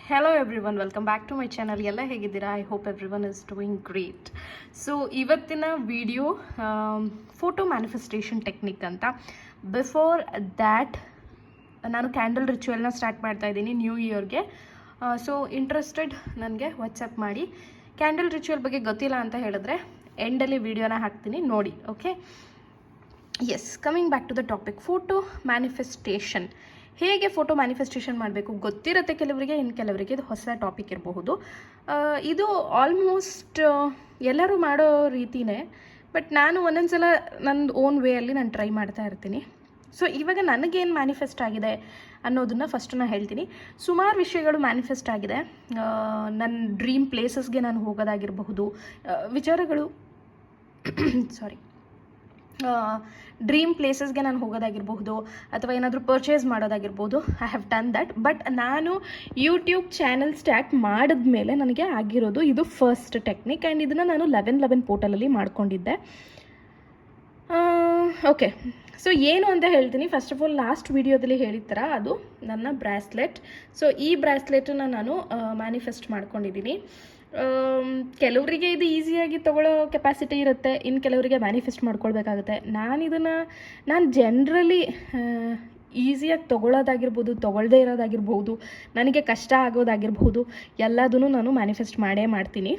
Hello everyone, welcome back to my channel. ಎಲ್ಲ ಹೇಗಿದ್ದೀರಾ? I hope everyone is doing great. So ಇವತ್ತಿನ video photo manifestation technique ಅಂತ. Before that ನಾನು candle ರಿಚುವಲ್ನ start ಮಾಡ್ತಾ ಇದ್ದೀನಿ ನ್ಯೂ ಇಯರ್ಗೆ. ಸೊ ಇಂಟ್ರೆಸ್ಟೆಡ್ ನನಗೆ ವಾಟ್ಸಪ್ ಮಾಡಿ. ಕ್ಯಾಂಡಲ್ ರಿಚುವಲ್ ಬಗ್ಗೆ ಗೊತ್ತಿಲ್ಲ ಅಂತ ಹೇಳಿದ್ರೆ ಎಂಡಲ್ಲಿ ವಿಡಿಯೋನ ಹಾಕ್ತೀನಿ, ನೋಡಿ. Okay, yes, coming back to the topic, photo manifestation. ಹೇಗೆ ಫೋಟೋ ಮ್ಯಾನಿಫೆಸ್ಟೇಷನ್ ಮಾಡಬೇಕು ಗೊತ್ತಿರುತ್ತೆ ಕೆಲವರಿಗೆ, ಇನ್ನು ಕೆಲವರಿಗೆ ಇದು ಹೊಸ ಟಾಪಿಕ್ ಇರಬಹುದು. ಇದು ಆಲ್ಮೋಸ್ಟ್ ಎಲ್ಲರೂ ಮಾಡೋ ರೀತಿಯೇ, ಬಟ್ ನಾನು ಒಂದೊಂದು ಸಲ ನನ್ನ ಓನ್ ವೇಯಲ್ಲಿ ನಾನು ಟ್ರೈ ಮಾಡ್ತಾ ಇರ್ತೀನಿ. ಸೊ ಇವಾಗ ನನಗೇನು ಮ್ಯಾನಿಫೆಸ್ಟ್ ಆಗಿದೆ ಅನ್ನೋದನ್ನು ಫಸ್ಟ್ ನಾನು ಹೇಳ್ತೀನಿ. ಸುಮಾರು ವಿಷಯಗಳು ಮ್ಯಾನಿಫೆಸ್ಟ್ ಆಗಿದೆ. ನನ್ನ ಡ್ರೀಮ್ ಪ್ಲೇಸಸ್ಗೆ ನಾನು ಹೋಗೋದಾಗಿರಬಹುದು, ವಿಚಾರಗಳು ಸಾರಿ ಡ್ರೀಮ್ ಪ್ಲೇಸಸ್ಗೆ ನಾನು ಹೋಗೋದಾಗಿರ್ಬಹುದು, ಅಥವಾ ಏನಾದರೂ ಪರ್ಚೇಸ್ ಮಾಡೋದಾಗಿರ್ಬೋದು. I have done that. But ನಾನು ಯೂಟ್ಯೂಬ್ ಚಾನಲ್ ಸ್ಟಾರ್ಟ್ ಮಾಡಿದ್ಮೇಲೆ ನನಗೆ ಆಗಿರೋದು ಇದು ಫಸ್ಟ್ ಟೆಕ್ನಿಕ್. ಆ್ಯಂಡ್ ಇದನ್ನು ನಾನು 11 ಪೋರ್ಟಲಲ್ಲಿ ಮಾಡ್ಕೊಂಡಿದ್ದೆ. ಓಕೆ, ಸೊ ಏನು ಅಂತ ಹೇಳ್ತೀನಿ. ಫಸ್ಟ್ ಆಫ್ ಆಲ್, ಲಾಸ್ಟ್ ವಿಡಿಯೋದಲ್ಲಿ ಹೇಳಿದ ಅದು ನನ್ನ ಬ್ರಾಸ್ಲೆಟ್. ಸೊ ಈ ಬ್ರಾಸ್ಲೆಟನ್ನು ನಾನು ಮ್ಯಾನಿಫೆಸ್ಟ್ ಮಾಡ್ಕೊಂಡಿದ್ದೀನಿ. ಕೆಲವರಿಗೆ ಇದು ಈಸಿಯಾಗಿ ತೊಗೊಳ್ಳೋ ಕೆಪಾಸಿಟಿ ಇರುತ್ತೆ, ಇನ್ನು ಕೆಲವರಿಗೆ ಮ್ಯಾನಿಫೆಸ್ಟ್ ಮಾಡ್ಕೊಳ್ಬೇಕಾಗುತ್ತೆ. ನಾನು ಜನರಲಿ ಈಸಿಯಾಗಿ ತೊಗೊಳ್ಳೋದಾಗಿರ್ಬೋದು, ತೊಗೊಳ್ಳದೇ ಇರೋದಾಗಿರ್ಬೋದು, ನನಗೆ ಕಷ್ಟ ಆಗೋದಾಗಿರ್ಬೋದು, ಎಲ್ಲದನ್ನು ನಾನು ಮ್ಯಾನಿಫೆಸ್ಟ್ ಮಾಡೇ ಮಾಡ್ತೀನಿ.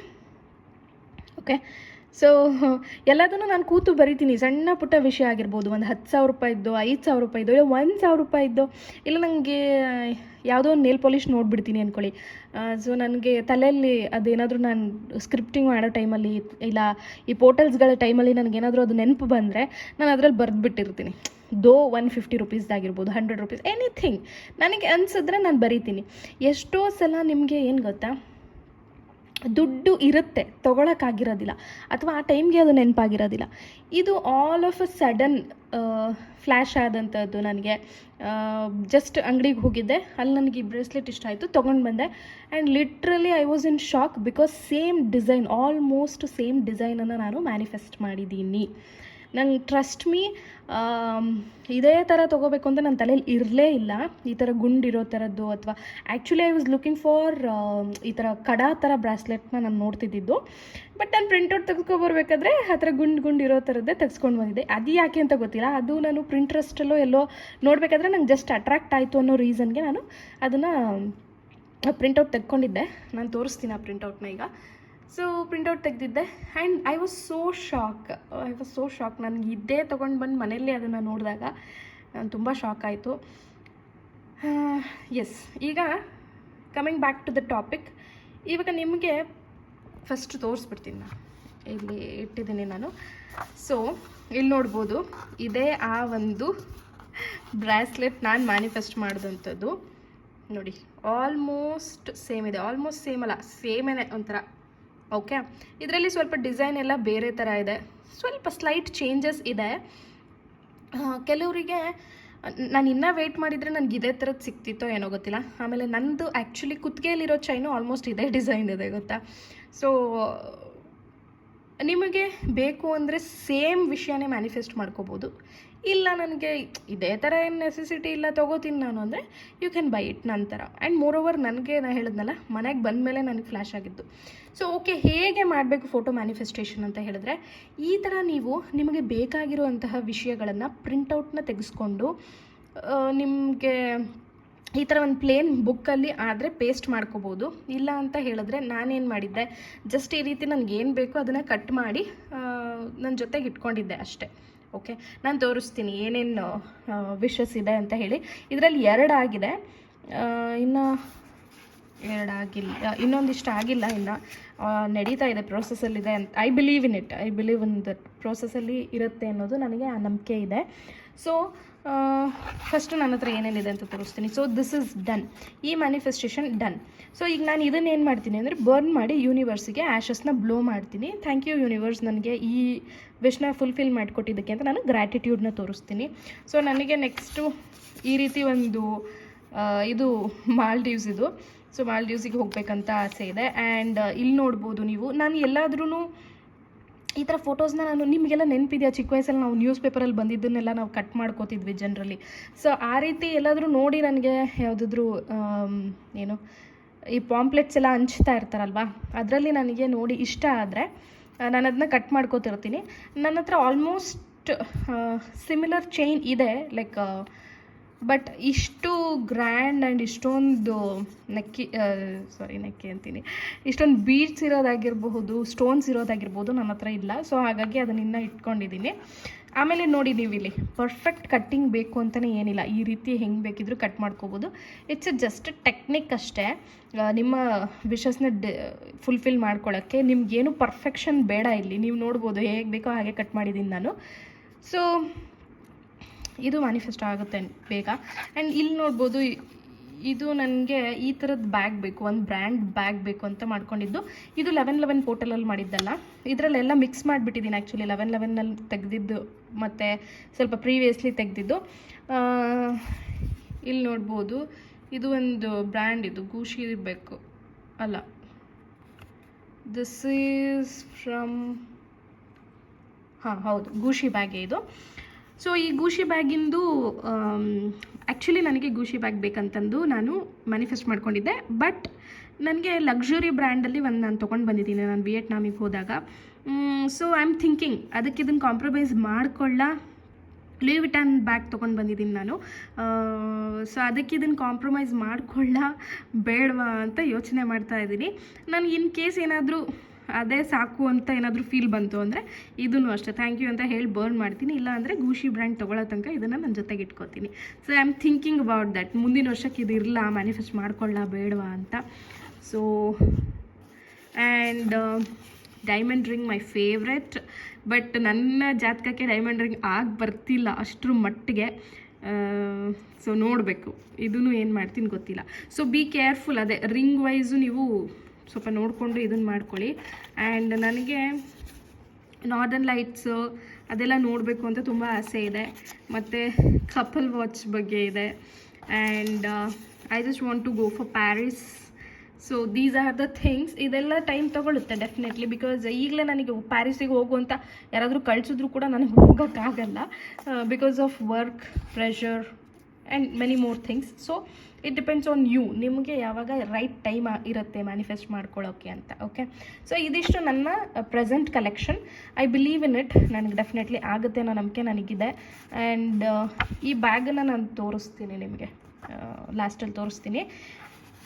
ಓಕೆ, ಸೊ ಎಲ್ಲದನ್ನು ನಾನು ಕೂತು ಬರಿತೀನಿ. ಸಣ್ಣ ಪುಟ್ಟ ವಿಷಯ ಆಗಿರ್ಬೋದು, ಒಂದು 10,000 ರೂಪಾಯಿದ್ದು, 5,000 ರೂಪಾಯಿದ್ದು, ಇಲ್ಲ 1,000 ರೂಪಾಯಿದ್ದು, ಇಲ್ಲ ನನಗೆ ಯಾವುದೋ ಒಂದು ನೇಲ್ ಪಾಲಿಷ್ ನೋಡಿಬಿಡ್ತೀನಿ ಅಂದ್ಕೊಳ್ಳಿ. ಸೊ ನನಗೆ ತಲೆಯಲ್ಲಿ ಅದೇನಾದರೂ ನಾನು ಸ್ಕ್ರಿಪ್ಟಿಂಗ್ ಮಾಡೋ ಟೈಮಲ್ಲಿ, ಇಲ್ಲ ಈ ಪೋರ್ಟಲ್ಸ್ಗಳ ಟೈಮಲ್ಲಿ ನನಗೇನಾದರೂ ಅದು ನೆನಪು ಬಂದರೆ ನಾನು ಅದರಲ್ಲಿ ಬರೆದ್ಬಿಟ್ಟಿರ್ತೀನಿ. 150 ರೂಪೀಸ್ದಾಗಿರ್ಬೋದು, 100 ರೂಪೀಸ್, ಎನಿಥಿಂಗ್ ನನಗೆ ಅನಿಸಿದ್ರೆ ನಾನು ಬರೀತೀನಿ. ಎಷ್ಟೋ ಸಲ ನಿಮಗೆ ಏನು ಗೊತ್ತಾ, ದುಡ್ಡು ಇರುತ್ತೆ, ತೊಗೊಳಕ್ಕಾಗಿರೋದಿಲ್ಲ, ಅಥವಾ ಆ ಟೈಮ್ಗೆ ಅದು ನೆನಪಾಗಿರೋದಿಲ್ಲ. ಇದು all of a sudden flash ಆದಂಥದ್ದು. ನನಗೆ ಜಸ್ಟ್ ಅಂಗಡಿಗೆ ಹೋಗಿದ್ದೆ, ಅಲ್ಲಿ ನನಗೆ ಈ ಬ್ರೇಸ್ಲೆಟ್ ಇಷ್ಟ ಆಯಿತು, ತೊಗೊಂಡು ಬಂದೆ. And literally I was in shock, because same design, almost same ಡಿಸೈನನ್ನು ನಾನು ಮ್ಯಾನಿಫೆಸ್ಟ್ ಮಾಡಿದ್ದೀನಿ. ನಂಗೆ ಟ್ರಸ್ಟ್ ಮೀ, ಇದೇ ಥರ ತೊಗೋಬೇಕು ಅಂತ ನನ್ನ ತಲೆಯಲ್ಲಿ ಇರಲೇ ಇಲ್ಲ. ಈ ಥರ ಗುಂಡಿರೋ ಥರದ್ದು, ಅಥವಾ actually I was looking for ಈ ಥರ ಕಡಾ ಥರ ಬ್ರಾಸ್ಲೆಟ್ನ ನಾನು ನೋಡ್ತಿದ್ದಿದ್ದು. ಬಟ್ ನಾನು ಪ್ರಿಂಟೌಟ್ ತೆಗೆಸ್ಕೊಬರ್ಬೇಕಾದ್ರೆ ಆ ಥರ ಗುಂಡಿರೋ ಥರದ್ದೇ ತೆಗೆಸ್ಕೊಂಡು ಬಂದಿದ್ದೆ. ಅದು ಯಾಕೆ ಅಂತ ಗೊತ್ತಿಲ್ಲ, ಅದು ನಾನು ಪ್ರಿಂಟ್ರೆಸ್ಟಲ್ಲೋ ಎಲ್ಲೋ ನೋಡಬೇಕಾದ್ರೆ ನಂಗೆ ಜಸ್ಟ್ ಅಟ್ರಾಕ್ಟ್ ಆಯಿತು ಅನ್ನೋ ರೀಸನ್ಗೆ ನಾನು ಅದನ್ನು ಪ್ರಿಂಟೌಟ್ ತೆಗ್ಕೊಂಡಿದ್ದೆ. ನಾನು ತೋರಿಸ್ತೀನಿ ಆ ಪ್ರಿಂಟೌಟ್ನ ಈಗ. ಸೊ ಪ್ರಿಂಟೌಟ್ ತೆಗೆದಿದ್ದೆ, and I was so shock. ನನಗೆ ಇದ್ದೇ ತೊಗೊಂಡು ಬಂದು ಮನೆಯಲ್ಲೇ ಅದನ್ನು ನೋಡಿದಾಗ ನಾನು ತುಂಬ ಶಾಕ್ ಆಯಿತು. ಎಸ್, ಈಗ coming back to the topic. ಇವಾಗ ನಿಮಗೆ ಫಸ್ಟ್ ತೋರಿಸ್ಬಿಡ್ತೀನಿ. ನಾನು ಇಲ್ಲಿ ಇಟ್ಟಿದ್ದೀನಿ ನಾನು. ಸೊ ಇಲ್ಲಿ ನೋಡ್ಬೋದು, ಇದೇ ಆ ಒಂದು ಬ್ರಾಸ್ಲೆಟ್ ನಾನು ಮ್ಯಾನಿಫೆಸ್ಟ್ ಮಾಡಿದಂಥದ್ದು. ನೋಡಿ, ಆಲ್ಮೋಸ್ಟ್ ಸೇಮ್ ಇದೆ. ಆಲ್ಮೋಸ್ಟ್ ಸೇಮ್ ಅಲ್ಲ, ಸೇಮೇನೆ ಒಂಥರ. ಓಕೆ, ಇದರಲ್ಲಿ ಸ್ವಲ್ಪ ಡಿಸೈನ್ ಎಲ್ಲ ಬೇರೆ ಥರ ಇದೆ, ಸ್ವಲ್ಪ ಸ್ಲೈಟ್ ಚೇಂಜಸ್ ಇದೆ. ಕೆಲವರಿಗೆ ನಾನು ಇನ್ನೂ ವೆಯ್ಟ್ ಮಾಡಿದರೆ ನನಗೆ ಇದೇ ಥರದ್ದು ಸಿಕ್ತಿತ್ತೋ ಏನೋ ಗೊತ್ತಿಲ್ಲ. ಆಮೇಲೆ ನಂದು ಆ್ಯಕ್ಚುಲಿ ಕುತ್ತಿಗೆಯಲ್ಲಿರೋ ಚೈನು ಆಲ್ಮೋಸ್ಟ್ ಇದೇ ಡಿಸೈನ್ ಇದೆ, ಗೊತ್ತಾ. ಸೊ ನಿಮಗೆ ಬೇಕು ಅಂದರೆ ಸೇಮ್ ವಿಷಯನೇ ಮ್ಯಾನಿಫೆಸ್ಟ್ ಮಾಡ್ಕೋಬೋದು. ಇಲ್ಲ ನನಗೆ ಇದೇ ಥರ ಏನು ನೆಸೆಸಿಟಿ ಇಲ್ಲ, ತೊಗೋತೀನಿ ನಾನು ಅಂದರೆ ಯು ಕ್ಯಾನ್ ಬೈ ಇಟ್ ನಂತರ. ಆ್ಯಂಡ್ ಮೋರ್ ಓವರ್, ನನಗೆ ನಾನು ಹೇಳಿದ್ನಲ್ಲ, ಮನೆಗೆ ಬಂದಮೇಲೆ ನನಗೆ ಫ್ಲ್ಯಾಶ್ ಆಗಿದ್ದು. ಸೊ ಓಕೆ, ಹೇಗೆ ಮಾಡಬೇಕು ಫೋಟೋ ಮ್ಯಾನಿಫೆಸ್ಟೇಷನ್ ಅಂತ ಹೇಳಿದ್ರೆ, ಈ ಥರ ನೀವು ನಿಮಗೆ ಬೇಕಾಗಿರುವಂತಹ ವಿಷಯಗಳನ್ನು ಪ್ರಿಂಟೌಟ್ನ ತೆಗೆಸ್ಕೊಂಡು ನಿಮಗೆ ಈ ಥರ ಒಂದು ಪ್ಲೇನ್ ಬುಕ್ಕಲ್ಲಿ ಆದರೆ ಪೇಸ್ಟ್ ಮಾಡ್ಕೋಬೋದು. ಇಲ್ಲ ಅಂತ ಹೇಳಿದ್ರೆ ನಾನೇನು ಮಾಡಿದ್ದೆ, ಜಸ್ಟ್ ಈ ರೀತಿ ನನಗೇನು ಬೇಕೋ ಅದನ್ನು ಕಟ್ ಮಾಡಿ ನನ್ನ ಜೊತೆಗೆ ಇಟ್ಕೊಂಡಿದ್ದೆ ಅಷ್ಟೇ. ಓಕೆ, ನಾನು ತೋರಿಸ್ತೀನಿ ಏನೇನು ವಿಷಸ್ ಇದೆ ಅಂತ ಹೇಳಿ. ಇದರಲ್ಲಿ 2 ಆಗಿದೆ, ಇನ್ನು 2 ಆಗಿಲ್ಲ, ಇನ್ನೊಂದಿಷ್ಟು ಆಗಿಲ್ಲ, ಇನ್ನು ನಡೀತಾ ಇದೆ, ಪ್ರೋಸೆಸ್ಸಲ್ಲಿದೆ ಅಂತ. ಐ ಬಿಲೀವ್ ಇನ್ ದಟ್ ಪ್ರೋಸೆಸ್ಸಲ್ಲಿ ಇರುತ್ತೆ ಅನ್ನೋದು ನನಗೆ ಆ ನಂಬಿಕೆ ಇದೆ. ಸೊ ಫಸ್ಟು ನನ್ನ ಹತ್ರ ಏನೇನಿದೆ ಅಂತ ತೋರಿಸ್ತೀನಿ. ಸೊ ದಿಸ್ ಇಸ್ ಡನ್, ಈ ಮ್ಯಾನಿಫೆಸ್ಟೇಷನ್ ಡನ್. ಸೊ ಈಗ ನಾನು ಇದನ್ನು ಏನು ಮಾಡ್ತೀನಿ ಅಂದರೆ, ಬರ್ನ್ ಮಾಡಿ ಯೂನಿವರ್ಸಿಗೆ ಆ್ಯಶಸ್ನ ಬ್ಲೋ ಮಾಡ್ತೀನಿ. ಥ್ಯಾಂಕ್ ಯು ಯೂನಿವರ್ಸ್, ನನಗೆ ಈ ವಿಶ್ನ ಫುಲ್ಫಿಲ್ ಮಾಡಿಕೊಟ್ಟಿದ್ದಕ್ಕೆ ಅಂತ ನಾನು ಗ್ರ್ಯಾಟಿಟ್ಯೂಡ್ನ ತೋರಿಸ್ತೀನಿ. ಸೊ ನನಗೆ ನೆಕ್ಸ್ಟು ಈ ರೀತಿ ಒಂದು ಇದು ಮಾಲ್ಡೀವ್ಸ್ ಇದು. ಸೊ ಮಾಲ್ಡೀವ್ಸಿಗೆ ಹೋಗಬೇಕಂತ ಆಸೆ ಇದೆ. ಆ್ಯಂಡ್ ಇಲ್ಲಿ ನೋಡ್ಬೋದು ನೀವು, ನಾನು ಎಲ್ಲಾದ್ರೂ ಈ ಥರ ಫೋಟೋಸ್ನ ನಾನು ನಿಮಗೆಲ್ಲ ನೆನಪಿದೆಯಾ, ಚಿಕ್ಕ ವಯಸ್ಸಲ್ಲಿ ನಾವು ನ್ಯೂಸ್ ಪೇಪರಲ್ಲಿ ಬಂದಿದ್ದನ್ನೆಲ್ಲ ನಾವು ಕಟ್ ಮಾಡ್ಕೋತಿದ್ವಿ ಜನರಲಿ. ಸೊ ಆ ರೀತಿ ಎಲ್ಲಾದರೂ ನೋಡಿ ನನಗೆ ಯಾವುದಾದ್ರೂ ಏನು ಈ ಪಾಂಪ್ಲೆಟ್ಸ್ ಎಲ್ಲ ಹಂಚ್ತಾ ಇರ್ತಾರಲ್ವ, ಅದರಲ್ಲಿ ನನಗೆ ನೋಡಿ ಇಷ್ಟ ಆದರೆ ನಾನು ಅದನ್ನ ಕಟ್ ಮಾಡ್ಕೋತಿರ್ತೀನಿ. ನನ್ನ ಹತ್ರ ಆಲ್ಮೋಸ್ಟ್ ಸಿಮಿಲರ್ ಚೈನ್ ಇದೆ, ಲೈಕ್ ಬಟ್ ಇಷ್ಟು ಗ್ರ್ಯಾಂಡ್ ಆ್ಯಂಡ್ ಇಷ್ಟೊಂದು ನೆಕ್ಕಿ ಅಂತೀನಿ, ಇಷ್ಟೊಂದು ಬೀಡ್ಸ್ ಇರೋದಾಗಿರಬಹುದು, ಸ್ಟೋನ್ಸ್ ಇರೋದಾಗಿರ್ಬೋದು ನನ್ನ ಹತ್ರ ಇಲ್ಲ. ಸೊ ಹಾಗಾಗಿ ಅದನ್ನ ಇಟ್ಕೊಂಡಿದ್ದೀನಿ. ಆಮೇಲೆ ನೋಡಿ, ನೀವು ಇಲ್ಲಿ ಪರ್ಫೆಕ್ಟ್ ಕಟ್ಟಿಂಗ್ ಬೇಕು ಅಂತಲೇ ಏನಿಲ್ಲ, ಈ ರೀತಿ ಹೆಂಗೆ ಬೇಕಿದ್ರೂ ಕಟ್ ಮಾಡ್ಕೋಬೋದು. ಇಟ್ಸ್ ಜಸ್ಟ್ ಟೆಕ್ನಿಕ್ ಅಷ್ಟೇ. ನಿಮ್ಮ ವಿಶಸ್ನ ಫುಲ್ಫಿಲ್ ಮಾಡ್ಕೊಳ್ಳೋಕ್ಕೆ ನಿಮ್ಗೇನು ಪರ್ಫೆಕ್ಷನ್ ಬೇಡ ಇಲ್ಲಿ. ನೀವು ನೋಡ್ಬೋದು ಹೇಗೆ ಬೇಕೋ ಹಾಗೆ ಕಟ್ ಮಾಡಿದ್ದೀನಿ ನಾನು. ಸೊ ಇದು ಮ್ಯಾನಿಫೆಸ್ಟ್ ಆಗುತ್ತೆ ಬೇಗ. ಆ್ಯಂಡ್ ಇಲ್ಲಿ ನೋಡ್ಬೋದು, ಇದು ನನಗೆ ಈ ಥರದ್ದು ಬ್ಯಾಗ್ ಬೇಕು, ಒಂದು ಬ್ರ್ಯಾಂಡ್ ಬ್ಯಾಗ್ ಬೇಕು ಅಂತ ಮಾಡ್ಕೊಂಡಿದ್ದು. ಇದು 1111 ಪೋರ್ಟಲಲ್ಲಿ ಮಾಡಿದ್ದಲ್ಲ, ಇದರಲ್ಲೆಲ್ಲ ಮಿಕ್ಸ್ ಮಾಡಿಬಿಟ್ಟಿದ್ದೀನಿ. ಆ್ಯಕ್ಚುಲಿ 1111ನಲ್ಲಿ ತೆಗೆದಿದ್ದು ಮತ್ತು ಸ್ವಲ್ಪ ಪ್ರೀವಿಯಸ್ಲಿ ತೆಗೆದಿದ್ದು. ಇಲ್ಲಿ ನೋಡ್ಬೋದು, ಇದು ಒಂದು ಬ್ರ್ಯಾಂಡ್, ಇದು ಗೂಶಿ ಬೇಕು ಅಲ್ಲ, ದಿಸ್ ಈಸ್ ಫ್ರಮ್ ಹೌದು, ಗೂಶಿ ಬ್ಯಾಗೆ ಇದು. ಸೊ ಈ ಗೂಶಿ ಬ್ಯಾಗಿಂದು ಆ್ಯಕ್ಚುಲಿ ನನಗೆ ಗೂಶಿ ಬ್ಯಾಗ್ ಬೇಕಂತಂದು ನಾನು ಮ್ಯಾನಿಫೆಸ್ಟ್ ಮಾಡ್ಕೊಂಡಿದ್ದೆ. ಬಟ್ ನನಗೆ ಲಕ್ಸುರಿ ಬ್ರ್ಯಾಂಡಲ್ಲಿ ಒಂದು ನಾನು ತೊಗೊಂಡು ಬಂದಿದ್ದೀನಿ ನಾನು ವಿಯೆಟ್ನಾಮಿಗೆ ಹೋದಾಗ. ಸೊ ಐ ಆಮ್ ಥಿಂಕಿಂಗ್ ಅದಕ್ಕೆ ಇದನ್ನು ಕಾಂಪ್ರಮೈಸ್ ಮಾಡ್ಕೊಳ್ಳ, ಲೂಯಿ ವಿಟಾನ್ ಬ್ಯಾಗ್ ತೊಗೊಂಡು ಬಂದಿದ್ದೀನಿ ನಾನು. ಸೊ ಅದಕ್ಕೆ ಇದನ್ನು ಕಾಂಪ್ರಮೈಸ್ ಮಾಡ್ಕೊಳ್ಳ ಬೇಡವಾ ಅಂತ ಯೋಚನೆ ಮಾಡ್ತಾ ಇದ್ದೀನಿ. ನನಗೆ ಇನ್ ಕೇಸ್ ಏನಾದರೂ ಅದೇ ಸಾಕು ಅಂತ ಏನಾದರೂ ಫೀಲ್ ಬಂತು ಅಂದರೆ ಇದನ್ನು ಅಷ್ಟೇ ಥ್ಯಾಂಕ್ ಯು ಅಂತ ಹೇಳಿ ಬರ್ನ್ ಮಾಡ್ತೀನಿ. ಇಲ್ಲ ಅಂದರೆ ಗೂಶಿ ಬ್ರ್ಯಾಂಡ್ ತೊಗೊಳ್ಳೋ ತನಕ ಇದನ್ನು ನನ್ನ ಜೊತೆಗೆ ಇಟ್ಕೋತೀನಿ. So I am thinking about that, ಮುಂದಿನ ವರ್ಷಕ್ಕೆ ಇದು ಇರಲ್ಲ, ಮ್ಯಾನಿಫೆಸ್ಟ್ ಮಾಡ್ಕೊಳ್ಳ ಬೇಡವಾ ಅಂತ. So and diamond ring my favourite. But ನನ್ನ ಜಾತಕಕ್ಕೆ ಡೈಮಂಡ್ ರಿಂಗ್ ಆಗಿ ಬರ್ತಿಲ್ಲ ಅಷ್ಟರ ಮಟ್ಟಿಗೆ. ಸೊ ನೋಡಬೇಕು, ಇದನ್ನು ಏನು ಮಾಡ್ತೀನಿ ಗೊತ್ತಿಲ್ಲ. ಸೊ ಬಿ ಕೇರ್ಫುಲ್, ಅದೇ ರಿಂಗ್ ವೈಸು ನೀವು ಸ್ವಲ್ಪ ನೋಡಿಕೊಂಡು ಇದನ್ನು ಮಾಡ್ಕೊಳ್ಳಿ. ಆ್ಯಂಡ್ ನನಗೆ ನಾರ್ದರ್ನ್ ಲೈಟ್ಸು ಅದೆಲ್ಲ ನೋಡಬೇಕು ಅಂತ ತುಂಬ ಆಸೆ ಇದೆ. ಮತ್ತು ಕಪಲ್ ವಾಚ್ ಬಗ್ಗೆ ಇದೆ. And I just want to go for Paris. So these are the things. ಇದೆಲ್ಲ ಟೈಮ್ ತೊಗೊಳುತ್ತೆ ಡೆಫಿನೆಟ್ಲಿ, ಬಿಕಾಸ್ ಈಗಲೇ ನನಗೆ ಪ್ಯಾರಿಸಿಗೆ ಹೋಗುವಂಥ ಯಾರಾದರೂ ಕಳಿಸಿದ್ರು ಕೂಡ ನನಗೆ ಹೋಗೋಕ್ಕಾಗಲ್ಲ, because of work pressure and many more things. So it depends on you, ನಿಮಗೆ ಯಾವಾಗ ರೈಟ್ ಟೈಮ್ ಇರುತ್ತೆ ಮ್ಯಾನಿಫೆಸ್ಟ್ ಮಾಡ್ಕೊಳ್ಳೋಕ್ಕೆ ಅಂತ. ಓಕೆ, ಸೊ ಇದಿಷ್ಟು ನನ್ನ present collection. I believe in it, ನನಗೆ ಡೆಫಿನೆಟ್ಲಿ ಆಗುತ್ತೆ ಅನ್ನೋ ನಂಬಿಕೆ ನನಗಿದೆ. ಆ್ಯಂಡ್ ಈ ಬ್ಯಾಗನ್ನು ನಾನು ತೋರಿಸ್ತೀನಿ ನಿಮಗೆ, ಲಾಸ್ಟಲ್ಲಿ ತೋರಿಸ್ತೀನಿ.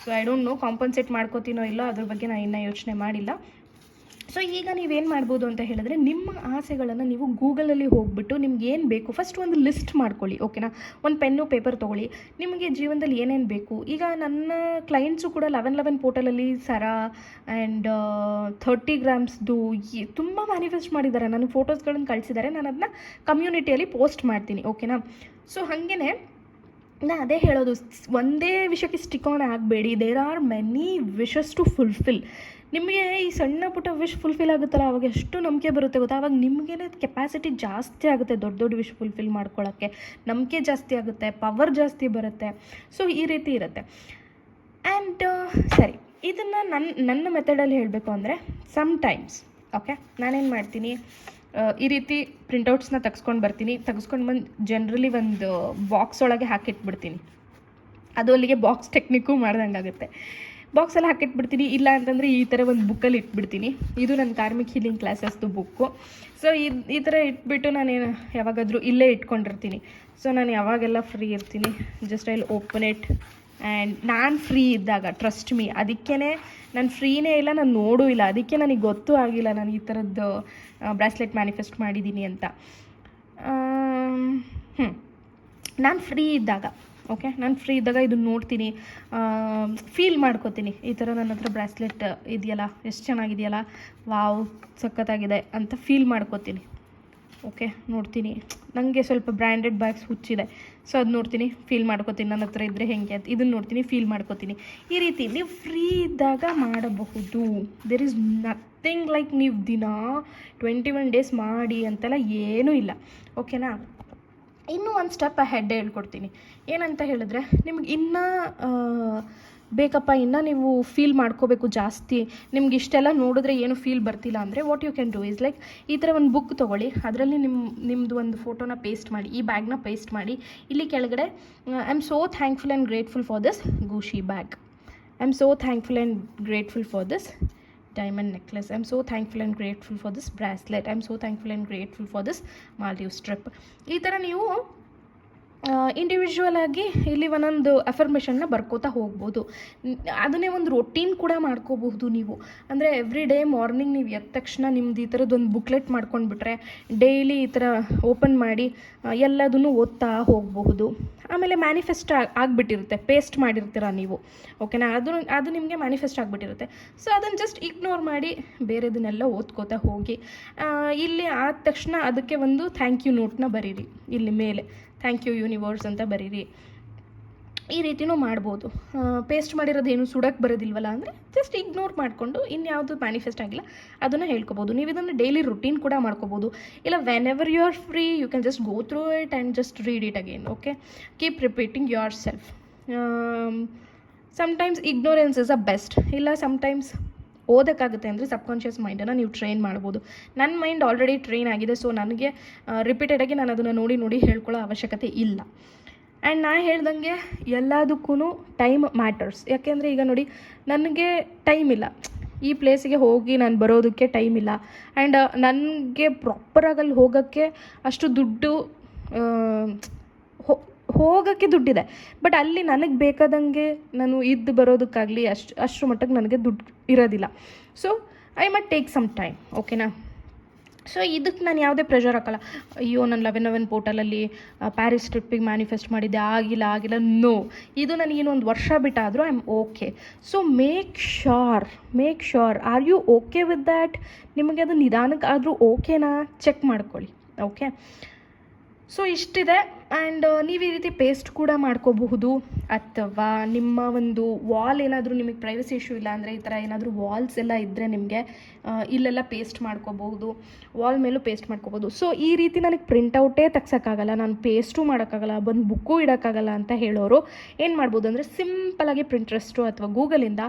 So I don't know compensate ಮಾಡ್ಕೋತೀನೋ ಇಲ್ಲೋ, ಅದ್ರ ಬಗ್ಗೆ ನಾನು ಇನ್ನೂ ಯೋಚನೆ ಮಾಡಿಲ್ಲ. ಸೊ ಈಗ ನೀವೇನು ಮಾಡ್ಬೋದು ಅಂತ ಹೇಳಿದ್ರೆ, ನಿಮ್ಮ ಆಸೆಗಳನ್ನು ನೀವು ಗೂಗಲಲ್ಲಿ ಹೋಗ್ಬಿಟ್ಟು ನಿಮ್ಗೆ ಏನು ಬೇಕು ಫಸ್ಟ್ ಒಂದು ಲಿಸ್ಟ್ ಮಾಡ್ಕೊಳ್ಳಿ. ಓಕೆನಾ, ಒಂದು ಪೆನ್ನು ಪೇಪರ್ ತೊಗೊಳ್ಳಿ, ನಿಮಗೆ ಜೀವನದಲ್ಲಿ ಏನೇನು ಬೇಕು. ಈಗ ನನ್ನ ಕ್ಲೈಂಟ್ಸು ಕೂಡ 1111 ಪೋರ್ಟಲಲ್ಲಿ ಸರ ಆ್ಯಂಡ್ 30 ಗ್ರಾಮ್ಸ್ದು ತುಂಬ ಮ್ಯಾನಿಫೆಸ್ಟ್ ಮಾಡಿದ್ದಾರೆ, ನನಗೆ ಫೋಟೋಸ್ಗಳನ್ನು ಕಳಿಸಿದ್ದಾರೆ. ನಾನು ಅದನ್ನ ಕಮ್ಯುನಿಟಿಯಲ್ಲಿ ಪೋಸ್ಟ್ ಮಾಡ್ತೀನಿ. ಓಕೆನಾ, ಸೊ ಹಾಗೇ ನಾ ಅದೇ ಹೇಳೋದು, ಒಂದೇ ವಿಷಯಕ್ಕೆ ಸ್ಟಿಕ್ ಆನ್ ಆಗಬೇಡಿ. There are many wishes to fulfil. ನಿಮಗೆ ಈ ಸಣ್ಣ ಪುಟ್ಟ ವಿಶ್ ಫುಲ್ಫಿಲ್ ಆಗುತ್ತಲ್ಲ, ಅವಾಗ ಎಷ್ಟು ನಂಬಿಕೆ ಬರುತ್ತೆ ಗೊತ್ತಾ. ಆವಾಗ ನಿಮಗೇನೆ ಕೆಪಾಸಿಟಿ ಜಾಸ್ತಿ ಆಗುತ್ತೆ ದೊಡ್ಡ ದೊಡ್ಡ ವಿಶ್ ಫುಲ್ಫಿಲ್ ಮಾಡ್ಕೊಳ್ಳೋಕ್ಕೆ. ನಂಬಿಕೆ ಜಾಸ್ತಿ ಆಗುತ್ತೆ, ಪವರ್ ಜಾಸ್ತಿ ಬರುತ್ತೆ. ಸೊ ಈ ರೀತಿ ಇರುತ್ತೆ. ಆ್ಯಂಡ್ ಸರಿ, ಇದನ್ನು ನನ್ನ ಮೆಥಡಲ್ಲಿ ಹೇಳಬೇಕು ಅಂದರೆ ಸಮ್ಟೈಮ್ಸ್ ಓಕೆ, ನಾನೇನು ಮಾಡ್ತೀನಿ, ಈ ರೀತಿ ಪ್ರಿಂಟೌಟ್ಸ್ನ ತೆಗೆಸ್ಕೊಂಡು ಬಂದು ಜನರಲಿ ಒಂದು ಬಾಕ್ಸ್ ಒಳಗೆ ಹಾಕಿಟ್ಬಿಡ್ತೀನಿ. ಅದು ಅಲ್ಲಿಗೆ ಬಾಕ್ಸ್ ಟೆಕ್ನಿಕ್ಕು ಮಾಡ್ದಂಗಾಗುತ್ತೆ. ಬಾಕ್ಸಲ್ಲಿ ಹಾಕಿಟ್ಬಿಡ್ತೀನಿ. ಇಲ್ಲ ಅಂತಂದರೆ ಈ ಥರ ಒಂದು ಬುಕ್ಕಲ್ಲಿ ಇಟ್ಬಿಡ್ತೀನಿ. ಇದು ನನ್ನ ಕಾರ್ಮಿಕ್ ಹೀಲಿಂಗ್ ಕ್ಲಾಸಸ್ದು ಬುಕ್ಕು. ಸೊ ಈ ಥರ ಇಟ್ಬಿಟ್ಟು ನಾನೇನು ಯಾವಾಗಾದರೂ ಇಲ್ಲೇ ಇಟ್ಕೊಂಡಿರ್ತೀನಿ. ಸೊ ನಾನು ಯಾವಾಗೆಲ್ಲ ಫ್ರೀ ಇರ್ತೀನಿ, just I will open it. And ನಾನು ಫ್ರೀ ಇದ್ದಾಗ, ಟ್ರಸ್ಟ್ ಮೀ, ಅದಕ್ಕೇ ನಾನು ಫ್ರೀನೇ ಇಲ್ಲ, ನಾನು ನೋಡೂ ಇಲ್ಲ, ಅದಕ್ಕೆ ನನಗೆ ಗೊತ್ತೂ ಆಗಿಲ್ಲ ನಾನು ಈ ಥರದ್ದು ಬ್ರಾಸ್ಲೆಟ್ ಮ್ಯಾನಿಫೆಸ್ಟ್ ಮಾಡಿದ್ದೀನಿ ಅಂತ. ನಾನು ಫ್ರೀ ಇದ್ದಾಗ, ಓಕೆ, ನಾನು ಫ್ರೀ ಇದ್ದಾಗ ಇದನ್ನು ನೋಡ್ತೀನಿ, ಫೀಲ್ ಮಾಡ್ಕೋತೀನಿ. ಈ ಥರ ನನ್ನ ಹತ್ರ ಬ್ರಾಸ್ಲೆಟ್ ಇದೆಯಲ್ಲ, ಎಷ್ಟು ಚೆನ್ನಾಗಿದೆಯಲ್ಲ, ವಾವ್ ಸಖತ್ತಾಗಿದೆ ಅಂತ ಫೀಲ್ ಮಾಡ್ಕೋತೀನಿ. ಓಕೆ, ನೋಡ್ತೀನಿ. ನನಗೆ ಸ್ವಲ್ಪ ಬ್ರ್ಯಾಂಡೆಡ್ ಬ್ಯಾಗ್ಸ್ ಹುಚ್ಚಿದೆ, ಸೊ ಅದು ನೋಡ್ತೀನಿ, ಫೀಲ್ ಮಾಡ್ಕೋತೀನಿ, ನನ್ನ ಹತ್ರ ಇದ್ದರೆ ಹೆಂಗೆ ಅಂತ. ಇದನ್ನು ನೋಡ್ತೀನಿ, ಫೀಲ್ ಮಾಡ್ಕೋತೀನಿ. ಈ ರೀತಿ ನೀವು ಫ್ರೀ ಇದ್ದಾಗ ಮಾಡಬಹುದು. ದೇರ್ ಈಸ್ ನಥಿಂಗ್ ಲೈಕ್ ನೀವು ದಿನ 21 ಡೇಸ್ ಮಾಡಿ ಅಂತೆಲ್ಲ ಏನೂ ಇಲ್ಲ. ಓಕೆನಾ, ಇನ್ನೂ ಒಂದು ಸ್ಟೆಪ್ ಹೆಡ್ ಹೇಳ್ಕೊಡ್ತೀನಿ. ಏನಂತ ಹೇಳಿದ್ರೆ, ನಿಮ್ಗೆ ಇನ್ನೂ ಬೇಕಪ್ಪ, ಇನ್ನೂ ನೀವು ಫೀಲ್ ಮಾಡ್ಕೋಬೇಕು ಜಾಸ್ತಿ, ನಿಮ್ಗೆ ಇಷ್ಟೆಲ್ಲ ನೋಡಿದ್ರೆ ಏನು ಫೀಲ್ ಬರ್ತಿಲ್ಲ ಅಂದರೆ what you can do is like, ಈ ಥರ ಒಂದು ಬುಕ್ ತೊಗೊಳ್ಳಿ, ಅದರಲ್ಲಿ ನಿಮ್ಮದು ಒಂದು ಫೋಟೋನ ಪೇಸ್ಟ್ ಮಾಡಿ, ಈ ಬ್ಯಾಗ್ನ ಪೇಸ್ಟ್ ಮಾಡಿ, ಇಲ್ಲಿ ಕೆಳಗಡೆ I am so thankful and grateful for this Gucci bag, I am so thankful and grateful for this diamond necklace, I'm so thankful and grateful for this bracelet, I'm so thankful and grateful for this Maldives trip. ಈ ಥರ ನೀವು individual ಆಗಿ ಇಲ್ಲಿ ಒಂದೊಂದು ಅಫರ್ಮೇಷನ್ನ ಬರ್ಕೋತಾ ಹೋಗ್ಬೋದು. ಅದನ್ನೇ ಒಂದು routine ಕೂಡ ಮಾಡ್ಕೋಬಹುದು ನೀವು. ಅಂದರೆ ಎವ್ರಿ ಡೇ ಮಾರ್ನಿಂಗ್ ನೀವು ಎದ್ದ ತಕ್ಷಣ ನಿಮ್ದು ಈ ಥರದ್ದೊಂದು ಬುಕ್ಲೆಟ್ ಮಾಡ್ಕೊಂಡ್ಬಿಟ್ರೆ ಡೈಲಿ ಈ ಥರ ಓಪನ್ ಮಾಡಿ ಎಲ್ಲದನ್ನು ಓದ್ತಾ ಹೋಗಬಹುದು. ಆಮೇಲೆ ಮ್ಯಾನಿಫೆಸ್ಟ್ ಆಗಿಬಿಟ್ಟಿರುತ್ತೆ, ಪೇಸ್ಟ್ ಮಾಡಿರ್ತೀರ ನೀವು, ಓಕೆನಾ, ಅದು ನಿಮಗೆ ಮ್ಯಾನಿಫೆಸ್ಟ್ ಆಗಿಬಿಟ್ಟಿರುತ್ತೆ. ಸೊ ಅದನ್ನು ಜಸ್ಟ್ ಇಗ್ನೋರ್ ಮಾಡಿ ಬೇರೆದನ್ನೆಲ್ಲ ಓದ್ಕೋತಾ ಹೋಗಿ. ಇಲ್ಲಿ ಆದ ತಕ್ಷಣ ಅದಕ್ಕೆ ಒಂದು ಥ್ಯಾಂಕ್ ಯು ನೋಟ್ನ ಬರೀರಿ, ಇಲ್ಲಿ ಮೇಲೆ ಥ್ಯಾಂಕ್ ಯು ಯೂನಿವರ್ಸ್ ಅಂತ ಬರೀರಿ. ಈ ರೀತಿಯೂ ಮಾಡ್ಬೋದು. ಪೇಸ್ಟ್ ಮಾಡಿರೋದೇನು ಸುಡಕ್ಕೆ ಬರೋದಿಲ್ವಲ್ಲ ಅಂದರೆ ಜಸ್ಟ್ ಇಗ್ನೋರ್ ಮಾಡಿಕೊಂಡು ಇನ್ಯಾವುದು ಮ್ಯಾನಿಫೆಸ್ಟ್ ಆಗಿಲ್ಲ ಅದನ್ನು ಹೇಳ್ಕೊಬೋದು. ನೀವು ಇದನ್ನು ಡೈಲಿ ರುಟೀನ್ ಕೂಡ ಮಾಡ್ಕೋಬೋದು. ಇಲ್ಲ whenever you are free you can just go through it and just read it again. Okay, keep repeating yourself. Sometimes ignorance is a best. ಇಲ್ಲ sometimes ಓದೋಕ್ಕಾಗುತ್ತೆ ಅಂದರೆ ಸಬ್ಕಾನ್ಷಿಯಸ್ ಮೈಂಡನ್ನು ನೀವು ಟ್ರೈನ್ ಮಾಡ್ಬೋದು. ನನ್ನ ಮೈಂಡ್ ಆಲ್ರೆಡಿ ಟ್ರೈನ್ ಆಗಿದೆ, so ನನಗೆ ರಿಪೀಟೆಡಾಗಿ ನಾನು ಅದನ್ನು ನೋಡಿ ಹೇಳ್ಕೊಳ್ಳೋ ಅವಶ್ಯಕತೆ ಇಲ್ಲ. ಆ್ಯಂಡ್ ನಾ ಹೇಳ್ದಂಗೆ ಎಲ್ಲದಕ್ಕೂ ಟೈಮ್ ಮ್ಯಾಟರ್ಸ್. ಯಾಕೆಂದರೆ ಈಗ ನೋಡಿ, ನನಗೆ ಟೈಮ್ ಇಲ್ಲ, ಈ ಪ್ಲೇಸಿಗೆ ಹೋಗಿ ನಾನು ಬರೋದಕ್ಕೆ ಟೈಮ್ ಇಲ್ಲ. ಆ್ಯಂಡ್ ನನಗೆ ಪ್ರಾಪರಾಗಿ ಅಲ್ಲಿ ಹೋಗೋಕ್ಕೆ ಅಷ್ಟು ದುಡ್ಡು, ಹೋಗೋಕ್ಕೆ ದುಡ್ಡಿದೆ, ಬಟ್ ಅಲ್ಲಿ ನನಗೆ ಬೇಕಾದಂಗೆ ನಾನು ಇದ್ದು ಬರೋದಕ್ಕಾಗಲಿ ಅಷ್ಟರ ಮಟ್ಟಿಗೆ ನನಗೆ ದುಡ್ಡು ಇರೋದಿಲ್ಲ. So I must take some time, ಓಕೆನಾ. ಸೊ ಇದಕ್ಕೆ ನಾನು ಯಾವುದೇ ಪ್ರೆಷರ್ ಹಾಕಲ್ಲ. ಅಯ್ಯೋ ನಾನು 11 ಪೋರ್ಟಲಲ್ಲಿ ಪ್ಯಾರಿಸ್ ಟ್ರಿಪ್ಪಿಗೆ ಮ್ಯಾನಿಫೆಸ್ಟ್ ಮಾಡಿದ್ದೆ, ಆಗಿಲ್ಲ. ನೋ, ಇದು ನನಗೇನು ಒಂದು ವರ್ಷ ಬಿಟ್ಟಾದರೂ I am okay. So make sure are you okay with that. ನಿಮಗೆ ಅದು ನಿಧಾನಕ್ಕೆ ಆದರೂ ಓಕೆನಾ ಚೆಕ್ ಮಾಡ್ಕೊಳ್ಳಿ. Okay, so ಇಷ್ಟಿದೆ. ಆ್ಯಂಡ್ ನೀವು ಈ ರೀತಿ ಪೇಸ್ಟ್ ಕೂಡ ಮಾಡ್ಕೋಬಹುದು. ಅಥವಾ ನಿಮ್ಮ ಒಂದು ವಾಲ್ ಏನಾದರೂ ನಿಮಗೆ ಪ್ರೈವಸಿ ಇಶ್ಯೂ ಇಲ್ಲ ಅಂದರೆ, ಈ ಥರ ಏನಾದರೂ ವಾಲ್ಸ್ ಎಲ್ಲ ಇದ್ದರೆ ನಿಮಗೆ ಇಲ್ಲೆಲ್ಲ ಪೇಸ್ಟ್ ಮಾಡ್ಕೋಬಹುದು, ವಾಲ್ ಮೇಲೂ ಪೇಸ್ಟ್ ಮಾಡ್ಕೋಬೋದು. ಸೊ ಈ ರೀತಿ ನನಗೆ ಪ್ರಿಂಟೌಟೇ ತೆಗ್ಸೋಕ್ಕಾಗಲ್ಲ, ನಾನು ಪೇಸ್ಟು ಮಾಡೋಕ್ಕಾಗಲ್ಲ, ಬಂದು ಬುಕ್ಕು ಇಡೋಕ್ಕಾಗಲ್ಲ ಅಂತ ಹೇಳೋರು ಏನು ಮಾಡ್ಬೋದು ಅಂದರೆ, ಸಿಂಪಲಾಗಿ ಪ್ರಿಂಟ್ರೆಸ್ಟು ಅಥವಾ ಗೂಗಲಿಂದ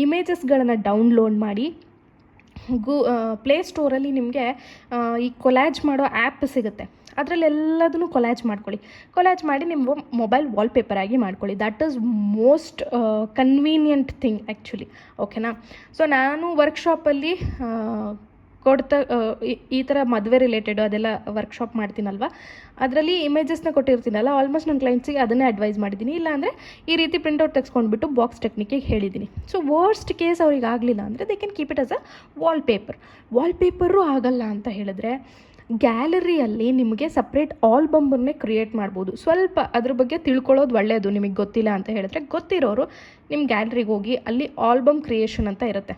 ಇಮೇಜಸ್ಗಳನ್ನು ಡೌನ್ಲೋಡ್ ಮಾಡಿ ಪ್ಲೇಸ್ಟೋರಲ್ಲಿ ನಿಮಗೆ ಈ ಕೊಲ್ಯಾಜ್ ಮಾಡೋ ಆ್ಯಪ್ ಸಿಗುತ್ತೆ, ಅದರಲ್ಲಿ ಎಲ್ಲದನ್ನು ಕೊಲ್ಯಾಜ್ ಮಾಡಿ ನಿಮ್ಮ ಮೊಬೈಲ್ ವಾಲ್ಪೇಪರ್ ಆಗಿ ಮಾಡ್ಕೊಳ್ಳಿ. That is most convenient thing actually, ಓಕೆನಾ. ಸೊ ನಾನು ವರ್ಕ್ಶಾಪಲ್ಲಿ ಈ ಥರ ಮದುವೆ ರಿಲೇಟೆಡ್ ಅದೆಲ್ಲ ವರ್ಕ್ಶಾಪ್ ಮಾಡ್ತೀನಲ್ವ, ಅದರಲ್ಲಿ ಇಮೇಜಸ್ನ ಕೊಟ್ಟಿರ್ತೀನಲ್ಲ, ಆಲ್ಮೋಸ್ಟ್ ನನ್ನ ಕ್ಲೈಂಟ್ಸಿಗೆ ಅದನ್ನೇ ಅಡ್ವೈಸ್ ಮಾಡಿದ್ದೀನಿ. ಇಲ್ಲಾಂದರೆ ಈ ರೀತಿ ಪ್ರಿಂಟೌಟ್ ತೆಗೆಸ್ಕೊಂಡ್ಬಿಟ್ಟು ಬಾಕ್ಸ್ ಟೆಕ್ನಿಕಿಗೆ ಹೇಳಿದ್ದೀನಿ. ಸೊ ವರ್ಸ್ಟ್ ಕೇಸ್ ಅವ್ರಿಗೆ ಆಗಲಿಲ್ಲ ಅಂದರೆ they can keep it as a wallpaper ಆಗಲ್ಲ ಅಂತ ಹೇಳಿದ್ರೆ ಗ್ಯಾಲರಿಯಲ್ಲಿ ನಿಮಗೆ ಸಪ್ರೇಟ್ ಆಲ್ಬಮ್ಮನ್ನೇ ಕ್ರಿಯೇಟ್ ಮಾಡ್ಬೋದು. ಸ್ವಲ್ಪ ಅದ್ರ ಬಗ್ಗೆ ತಿಳ್ಕೊಳ್ಳೋದು ಒಳ್ಳೆಯದು. ನಿಮಗೆ ಗೊತ್ತಿಲ್ಲ ಅಂತ ಹೇಳಿದ್ರೆ ಗೊತ್ತಿರೋರು ನಿಮ್ಮ ಗ್ಯಾಲರಿಗೆ ಹೋಗಿ ಅಲ್ಲಿ ಆಲ್ಬಮ್ ಕ್ರಿಯೇಷನ್ ಅಂತ ಇರುತ್ತೆ,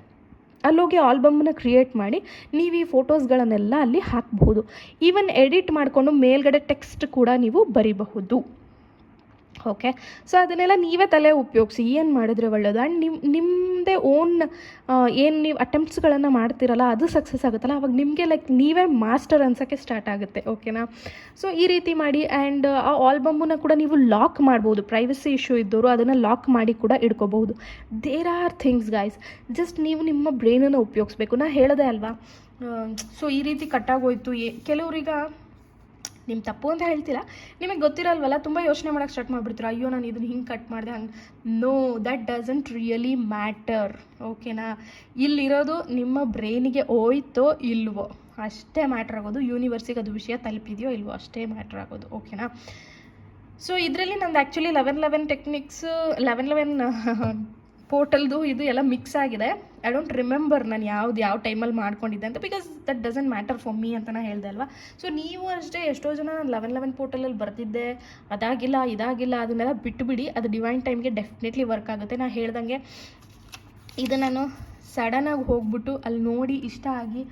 ಅಲ್ಲೋಗಿ ಆಲ್ಬಮ್ನ ಕ್ರಿಯೇಟ್ ಮಾಡಿ ನೀವು ಈ ಫೋಟೋಸ್ಗಳನ್ನೆಲ್ಲ ಅಲ್ಲಿ ಹಾಕಬಹುದು. ಈವನ್ ಎಡಿಟ್ ಮಾಡಿಕೊಂಡು ಮೇಲ್ಗಡೆ ಟೆಕ್ಸ್ಟ್ ಕೂಡ ನೀವು ಬರಿಬಹುದು. ಓಕೆ, ಸೊ ಅದನ್ನೆಲ್ಲ ನೀವೇ ತಲೆ ಉಪಯೋಗಿಸಿ ಏನು ಮಾಡಿದ್ರೆ ಒಳ್ಳೆಯದು. ಆ್ಯಂಡ್ ನಿಮ್ಮದೇ ಓನ್ ಏನು ನೀವು ಅಟೆಂಪ್ಟ್ಸ್ಗಳನ್ನು ಮಾಡ್ತಿರಲ್ಲ ಅದು ಸಕ್ಸಸ್ ಆಗುತ್ತಲ್ಲ, ಅವಾಗ ನಿಮಗೆ ಲೈಕ್ ನೀವೇ ಮಾಸ್ಟರ್ ಅನ್ಸೋಕ್ಕೆ ಸ್ಟಾರ್ಟ್ ಆಗುತ್ತೆ, ಓಕೆನಾ. ಸೊ ಈ ರೀತಿ ಮಾಡಿ. ಆ್ಯಂಡ್ ಆ ಆಲ್ಬಮ್ಮನ್ನು ಕೂಡ ನೀವು ಲಾಕ್ ಮಾಡ್ಬೋದು, ಪ್ರೈವಸಿ ಇಶ್ಯೂ ಇದ್ದವರು ಅದನ್ನು ಲಾಕ್ ಮಾಡಿ ಕೂಡ ಇಟ್ಕೋಬಹುದು. There are things guys, just ನೀವು ನಿಮ್ಮ ಬ್ರೈನನ್ನು ಉಪಯೋಗಿಸ್ಬೇಕು. ನಾ ಹೇಳಿದೆ ಅಲ್ವಾ, ಸೊ ಈ ರೀತಿ ಕಟ್ಟಾಗೋಯ್ತು. ಕೆಲವ್ರಿಗೆ ನಿಮ್ಮ ತಪ್ಪು ಅಂತ ಹೇಳ್ತೀರಾ, ನಿಮಗೆ ಗೊತ್ತಿರಲ್ವಲ್ಲ, ತುಂಬ ಯೋಚನೆ ಮಾಡೋಕ್ಕೆ ಸ್ಟಾರ್ಟ್ ಮಾಡಿಬಿಡ್ತೀರ, ಅಯ್ಯೋ ನಾನು ಇದನ್ನು ಹಿಂಗೆ ಕಟ್ ಮಾಡಿದೆ ಹಂಗೆ. No, that doesn't really matter, ಓಕೆನಾ. ಇಲ್ಲಿರೋದು ನಿಮ್ಮ ಬ್ರೈನಿಗೆ ಹೋಯ್ತೋ ಇಲ್ವೋ ಅಷ್ಟೇ ಮ್ಯಾಟ್ರ್ ಆಗೋದು, ಯೂನಿವರ್ಸಿಗೆ ಅದು ವಿಷಯ ತಲುಪಿದೆಯೋ ಇಲ್ವೋ ಅಷ್ಟೇ ಮ್ಯಾಟ್ರ್ ಆಗೋದು, ಓಕೆನಾ. ಸೊ ಇದರಲ್ಲಿ ನಂದು ಆ್ಯಕ್ಚುಲಿ 11 ಟೆಕ್ನಿಕ್ಸ್ 11 ಪೋರ್ಟಲ್ದು ಇದು ಎಲ್ಲ ಮಿಕ್ಸ್ ಆಗಿದೆ. ಐ ಡೋಂಟ್ ರಿಮೆಂಬರ್ ನಾನು ಯಾವ ಟೈಮಲ್ಲಿ ಮಾಡ್ಕೊಂಡಿದ್ದೆ ಅಂತ, because that doesn't matter for me ಅಂತ ನಾನು ಹೇಳಿದೆ ಅಲ್ವಾ. ಸೊ ನೀವು ಅಷ್ಟೇ ಎಷ್ಟೋ ಜನ 11 ಪೋರ್ಟಲಲ್ಲಿ ಬರ್ತಿದ್ದೆ, ಇದಾಗಿಲ್ಲ ಅದನ್ನೆಲ್ಲ ಬಿಟ್ಟುಬಿಡಿ. ಅದು ಡಿವೈನ್ ಟೈಮ್ಗೆ ಡೆಫಿನೆಟ್ಲಿ ವರ್ಕ್ ಆಗುತ್ತೆ. ನಾನು ಹೇಳ್ದಂಗೆ ಇದು ನಾನು ಸಡನ್ನಾಗಿ ಹೋಗ್ಬಿಟ್ಟು ಅಲ್ಲಿ ನೋಡಿ ಇಷ್ಟ ಆಗಿ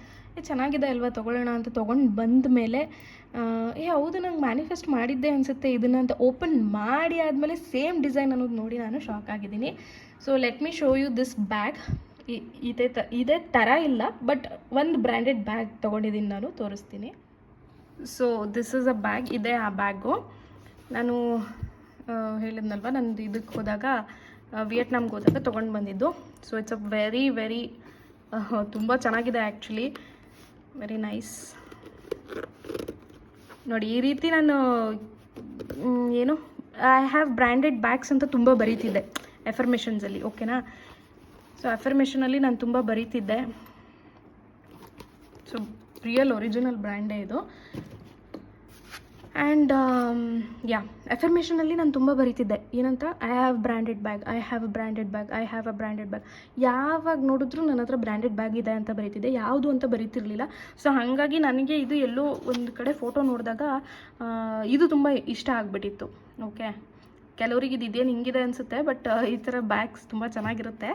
ಚೆನ್ನಾಗಿದೆ ಅಲ್ವಾ ತೊಗೊಳ್ಳೋಣ ಅಂತ ತೊಗೊಂಡು ಬಂದ ಮೇಲೆ ಹೌದು ನಂಗೆ ಮ್ಯಾನಿಫೆಸ್ಟ್ ಮಾಡಿದ್ದೆ ಅನಿಸುತ್ತೆ ಇದನ್ನು ಅಂತ ಓಪನ್ ಮಾಡಿ ಆದಮೇಲೆ ಸೇಮ್ ಡಿಸೈನ್ ಅನ್ನೋದು ನೋಡಿ ನಾನು ಶಾಕ್ ಆಗಿದ್ದೀನಿ. So let me show you this bag. ಇದೇ ಥರ ಇಲ್ಲ, ಬಟ್ ಒಂದು ಬ್ರ್ಯಾಂಡೆಡ್ ಬ್ಯಾಗ್ ತೊಗೊಂಡಿದ್ದೀನಿ ನಾನು, ತೋರಿಸ್ತೀನಿ. So this is a bag, ಇದೆ ಆ ಬ್ಯಾಗು. ನಾನು ಹೇಳಿದ್ನಲ್ವ ನಂದು ಇದಕ್ಕೆ ಹೋದಾಗ ವಿಯೆಟ್ನಾಮ್ಗೆ ಹೋದಾಗ ತೊಗೊಂಡು ಬಂದಿದ್ದು. ಸೊ ಇಟ್ಸ್ ಅ ವೆರಿ ತುಂಬ ಚೆನ್ನಾಗಿದೆ ಆ್ಯಕ್ಚುಲಿ, ವೆರಿ ನೈಸ್. ನೋಡಿ ಈ ರೀತಿ ನಾನು ಏನು ಐ ಹ್ಯಾವ್ ಬ್ರ್ಯಾಂಡೆಡ್ ಬ್ಯಾಗ್ಸ್ ಅಂತ ತುಂಬ ಬರೀತಿದ್ದೆ ಅಫರ್ಮೇಷನ್ಸಲ್ಲಿ, ಓಕೆನಾ. ಸೊ ಅಫರ್ಮೇಷನಲ್ಲಿ ನಾನು ತುಂಬ ಬರೀತಿದ್ದೆ. ಸೊ ರಿಯಲ್ ಒರಿಜಿನಲ್ ಬ್ರ್ಯಾಂಡೇ ಇದು. ಆ್ಯಂಡ್ ಯಾ, ಅಫರ್ಮೇಷನಲ್ಲಿ ನಾನು ತುಂಬ ಬರೀತಿದ್ದೆ ಏನಂತ, I have branded bag, I have a branded bag, I have a branded bag. ಯಾವಾಗ ನೋಡಿದ್ರು ನನ್ನ ಹತ್ರ ಬ್ರ್ಯಾಂಡೆಡ್ ಬ್ಯಾಗ್ ಇದೆ ಅಂತ ಬರೀತಿದ್ದೆ, ಯಾವುದು ಅಂತ ಬರೀತಿರ್ಲಿಲ್ಲ. ಸೊ ಹಾಗಾಗಿ ನನಗೆ ಇದು ಎಲ್ಲೋ ಒಂದು ಕಡೆ ಫೋಟೋ ನೋಡಿದಾಗ ಇದು ತುಂಬ ಇಷ್ಟ ಆಗಿಬಿಟ್ಟಿತ್ತು. ಓಕೆ, ಕೆಲವರಿಗೆ ಇದು ಇದೇನು ಹಿಂಗಿದೆ ಅನಿಸುತ್ತೆ, ಬಟ್ ಈ ಥರ ಬ್ಯಾಗ್ಸ್ ತುಂಬ ಚೆನ್ನಾಗಿರುತ್ತೆ.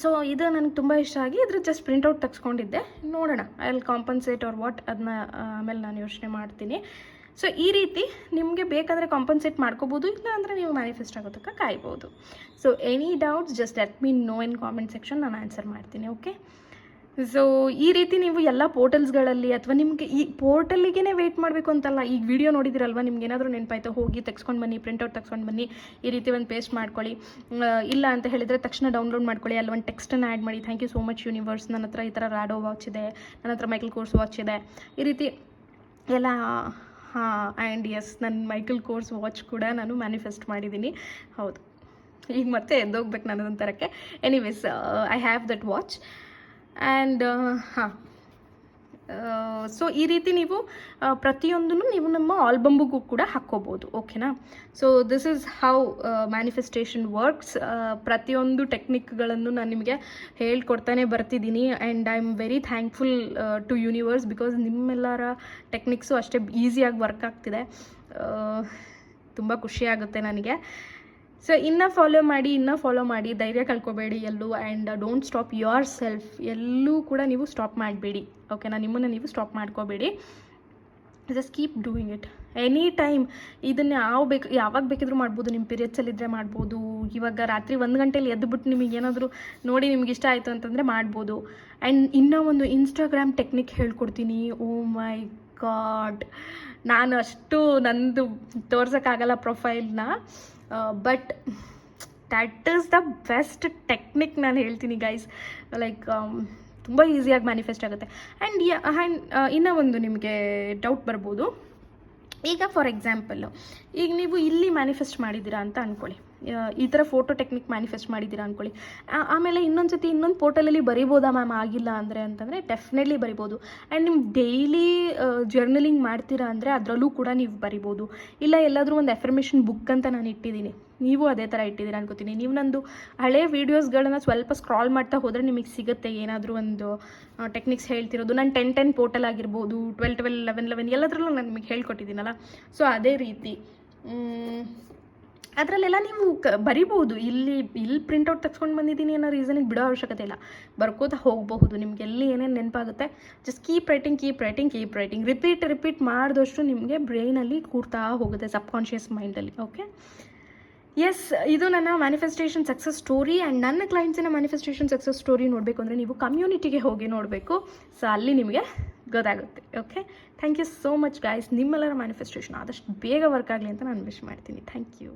ಸೊ ಇದು ನನಗೆ ತುಂಬ ಇಷ್ಟ ಆಗಿ ಇದ್ರ ಜಸ್ಟ್ ಪ್ರಿಂಟೌಟ್ ತೆಗೆಸ್ಕೊಂಡಿದ್ದೆ. ನೋಡೋಣ I will compensate or what, ಅದನ್ನ ಆಮೇಲೆ ನಾನು ಯೋಚನೆ ಮಾಡ್ತೀನಿ. ಸೊ ಈ ರೀತಿ ನಿಮಗೆ ಬೇಕಾದರೆ ಕಾಂಪನ್ಸೇಟ್ ಮಾಡ್ಕೋಬೋದು, ಇಲ್ಲ ಅಂದರೆ ನೀವು ಮ್ಯಾನಿಫೆಸ್ಟ್ ಆಗೋ ತನಕ ಕಾಯ್ಬೋದು. So any doubts just let me know in comment section, ನಾನು ಆನ್ಸರ್ ಮಾಡ್ತೀನಿ. ಓಕೆ, ಸೊ ಈ ರೀತಿ ನೀವು ಎಲ್ಲ ಪೋರ್ಟಲ್ಸ್ಗಳಲ್ಲಿ ಅಥವಾ ನಿಮಗೆ ಈ ಪೋರ್ಟಲ್ಲಿಗೆ ವೆಯ್ಟ್ ಮಾಡಬೇಕು ಅಂತಲ್ಲ. ಈಗ ವಿಡಿಯೋ ನೋಡಿದಿರಲ್ವ, ನಿಮ್ಗೆ ಏನಾದರೂ ನೆನಪಾಯ್ತು, ಹೋಗಿ ತೆಗೆಸ್ಕೊಂಡು ಬನ್ನಿ, ಪ್ರಿಂಟೌಟ್ ತೆಗೆಸ್ಕೊಂಡು ಬನ್ನಿ, ಈ ರೀತಿ ಒಂದು ಪೇಸ್ಟ್ ಮಾಡ್ಕೊಳ್ಳಿ. ಇಲ್ಲ ಅಂತ ಹೇಳಿದರೆ ತಕ್ಷಣ ಡೌನ್ಲೋಡ್ ಮಾಡ್ಕೊಳ್ಳಿ, ಅಲ್ಲಿ ಒಂದು ಟೆಕ್ಸ್ಟನ್ನು ಆ್ಯಡ್ ಮಾಡಿ, thank you so much universe, ನನ್ನ ಹತ್ರ ಈ ಥರ ರಾಡೋ ವಾಚ್ ಇದೆ, ನನ್ನ ಹತ್ರ ಮೈಕಲ್ ಕೋರ್ಸ್ ವಾಚ್ ಇದೆ, ಈ ರೀತಿ ಎಲ್ಲ. ಆ್ಯಂಡ್ ಎಸ್, ನನ್ನ ಮೈಕಲ್ ಕೋರ್ಸ್ ವಾಚ್ ಕೂಡ ನಾನು ಮ್ಯಾನಿಫೆಸ್ಟ್ ಮಾಡಿದ್ದೀನಿ. ಹೌದು, ಈಗ ಮತ್ತೆ ಎದ್ದೋಗ್ಬೇಕು ನಾನು ಅದೊಂದು ಥರಕ್ಕೆ. Anyways, I have that watch. And so ಈ ರೀತಿ ನೀವು ಪ್ರತಿಯೊಂದನ್ನು ನೀವು ನಮ್ಮ ಆಲ್ಬಮ್ಗೂ ಕೂಡ ಹಾಕ್ಕೋಬೋದು, ಓಕೆನಾ. So this is how manifestation works. ಪ್ರತಿಯೊಂದು ಟೆಕ್ನಿಕ್ಗಳನ್ನು ನಾನು ನಿಮಗೆ ಹೇಳ್ಕೊಡ್ತಾನೆ ಬರ್ತಿದ್ದೀನಿ. And I am very thankful to universe, because ನಿಮ್ಮೆಲ್ಲರ ಟೆಕ್ನಿಕ್ಸು ಅಷ್ಟೇ ಈಸಿಯಾಗಿ ವರ್ಕ್ ಆಗ್ತಿದೆ. ತುಂಬ ಖುಷಿಯಾಗುತ್ತೆ ನನಗೆ. ಸೊ ಇನ್ನೂ ಫಾಲೋ ಮಾಡಿ, ಧೈರ್ಯ ಕಳ್ಕೊಬೇಡಿ ಎಲ್ಲೂ. And don't stop your self, ಎಲ್ಲೂ ಕೂಡ ನೀವು ಸ್ಟಾಪ್ ಮಾಡಬೇಡಿ, ಓಕೆನಾ. ನಿಮ್ಮನ್ನು ನೀವು ಸ್ಟಾಪ್ ಮಾಡ್ಕೋಬೇಡಿ, just keep doing it any time. ಇದನ್ನು ಯಾವಾಗ ಬೇಕಿದ್ರೂ ಮಾಡ್ಬೋದು. ನಿಮ್ಮ ಪೀರಿಯಡ್ಸಲ್ಲಿದ್ದರೆ ಮಾಡ್ಬೋದು, ಇವಾಗ ರಾತ್ರಿ 1 ಗಂಟೆಲಿ ಎದ್ದುಬಿಟ್ಟು ನಿಮಗೆ ಏನಾದರೂ ನೋಡಿ ನಿಮ್ಗೆ ಇಷ್ಟ ಆಯಿತು ಅಂತಂದರೆ ಮಾಡ್ಬೋದು. ಆ್ಯಂಡ್ ಇನ್ನೂ ಒಂದು ಇನ್ಸ್ಟಾಗ್ರಾಮ್ ಟೆಕ್ನಿಕ್ ಹೇಳ್ಕೊಡ್ತೀನಿ. ಓ ಮೈ ಗಾಡ್, ನಾನು ಅಷ್ಟು ನಂದು ತೋರ್ಸೋಕ್ಕಾಗಲ್ಲ ಪ್ರೊಫೈಲ್ನ, but that is the best technique ನಾನು ಹೇಳ್ತೀನಿ ಗೈಸ್. ಲೈಕ್ ತುಂಬ ಈಸಿಯಾಗಿ ಮ್ಯಾನಿಫೆಸ್ಟ್ ಆಗುತ್ತೆ. ಆ್ಯಂಡ್ ಇನ್ನೂ ಒಂದು ನಿಮಗೆ ಡೌಟ್ ಬರ್ಬೋದು. ಈಗ ಫಾರ್ ಎಕ್ಸಾಂಪಲ್ಲು, ಈಗ ನೀವು ಇಲ್ಲಿ ಮ್ಯಾನಿಫೆಸ್ಟ್ ಮಾಡಿದ್ದೀರಾ ಅಂತ ಅಂದ್ಕೊಳ್ಳಿ, ಈ ಥರ ಫೋಟೋ ಟೆಕ್ನಿಕ್ ಮ್ಯಾನಿಫೆಸ್ಟ್ ಮಾಡಿದ್ದೀರಾ ಅಂದ್ಕೊಳ್ಳಿ. ಆಮೇಲೆ ಇನ್ನೊಂದು ಪೋರ್ಟಲಲ್ಲಿ ಬರಿಬೋದಾ ಮ್ಯಾಮ್ ಆಗಿಲ್ಲ ಅಂತಂದರೆ ಡೆಫಿನೆಟ್ಲಿ ಬರಿಬೋದು. ಆ್ಯಂಡ್ ನಿಮ್ಮ ಡೈಲಿ ಜರ್ನಲಿಂಗ್ ಮಾಡ್ತೀರಾ ಅಂದರೆ ಅದರಲ್ಲೂ ಕೂಡ ನೀವು ಬರಿಬೋದು. ಇಲ್ಲ ಎಲ್ಲಾದರೂ ಒಂದು ಅಫರ್ಮೇಷನ್ ಬುಕ್ ಅಂತ ನಾನು ಇಟ್ಟಿದ್ದೀನಿ, ನೀವು ಅದೇ ಥರ ಇಟ್ಟಿದ್ದೀರಾ ಅನ್ಕೋತೀನಿ. ನೀವು ನಂದು ಹಳೆ ವೀಡಿಯೋಸ್ಗಳನ್ನ ಸ್ವಲ್ಪ ಸ್ಕ್ರಾಲ್ ಮಾಡ್ತಾ ಹೋದರೆ ನಿಮಗೆ ಸಿಗುತ್ತೆ ಏನಾದರೂ ಒಂದು ಟೆಕ್ನಿಕ್ಸ್ ಹೇಳ್ತಿರೋದು. ನಾನು 10 ಪೋರ್ಟಲ್ ಆಗಿರ್ಬೋದು, 12 11 ಎಲ್ಲದರಲ್ಲೂ ನಾನು ನಿಮಗೆ ಹೇಳ್ಕೊಟ್ಟಿದ್ದೀನಲ್ಲ. ಸೊ ಅದೇ ರೀತಿ ಅದರಲ್ಲೆಲ್ಲ ನೀವು ಬರಿಬೋದು. ಇಲ್ಲಿ ಪ್ರಿಂಟೌಟ್ ತೆಗೆಸ್ಕೊಂಡು ಬಂದಿದ್ದೀನಿ ಅನ್ನೋ ರೀಸನಿಗೆ ಬಿಡೋ ಅವಶ್ಯಕತೆ ಇಲ್ಲ, ಬರ್ಕೋತಾ ಹೋಗಬಹುದು. ನಿಮ್ಗೆ ಎಲ್ಲಿ ಏನೇನು ನೆನಪಾಗುತ್ತೆ ಜಸ್ಟ್ ಕೀಪ್ ರೈಟಿಂಗ್ ರಿಪೀಟ್ ಮಾಡಿದಷ್ಟು ನಿಮಗೆ ಬ್ರೈನಲ್ಲಿ ಕೂರ್ತಾ ಹೋಗುತ್ತೆ, ಸಬ್ಕಾನ್ಷಿಯಸ್ ಮೈಂಡಲ್ಲಿ. ಓಕೆ, ಎಸ್, ಇದು ನನ್ನ ಮ್ಯಾನಿಫೆಸ್ಟೇಷನ್ ಸಕ್ಸಸ್ ಸ್ಟೋರಿ. ಆ್ಯಂಡ್ ನನ್ನ ಕ್ಲೈಂಟ್ಸಿನ ಮ್ಯಾನಿಫೆಸ್ಟೇಷನ್ ಸಕ್ಸಸ್ ಸ್ಟೋರಿ ನೋಡಬೇಕು ಅಂದರೆ ನೀವು ಕಮ್ಯುನಿಟಿಗೆ ಹೋಗಿ ನೋಡಬೇಕು. ಸೊ ಅಲ್ಲಿ ನಿಮಗೆ ಗೊತ್ತಾಗುತ್ತೆ. Okay, thank you so much guys. ನಿಮ್ಮೆಲ್ಲರ ಮ್ಯಾನಿಫೆಸ್ಟೇಷನ್ ಆದಷ್ಟು ಬೇಗ ವರ್ಕ್ ಆಗಲಿ ಅಂತ ನಾನು ವಿಶ್ ಮಾಡ್ತೀನಿ. Thank you.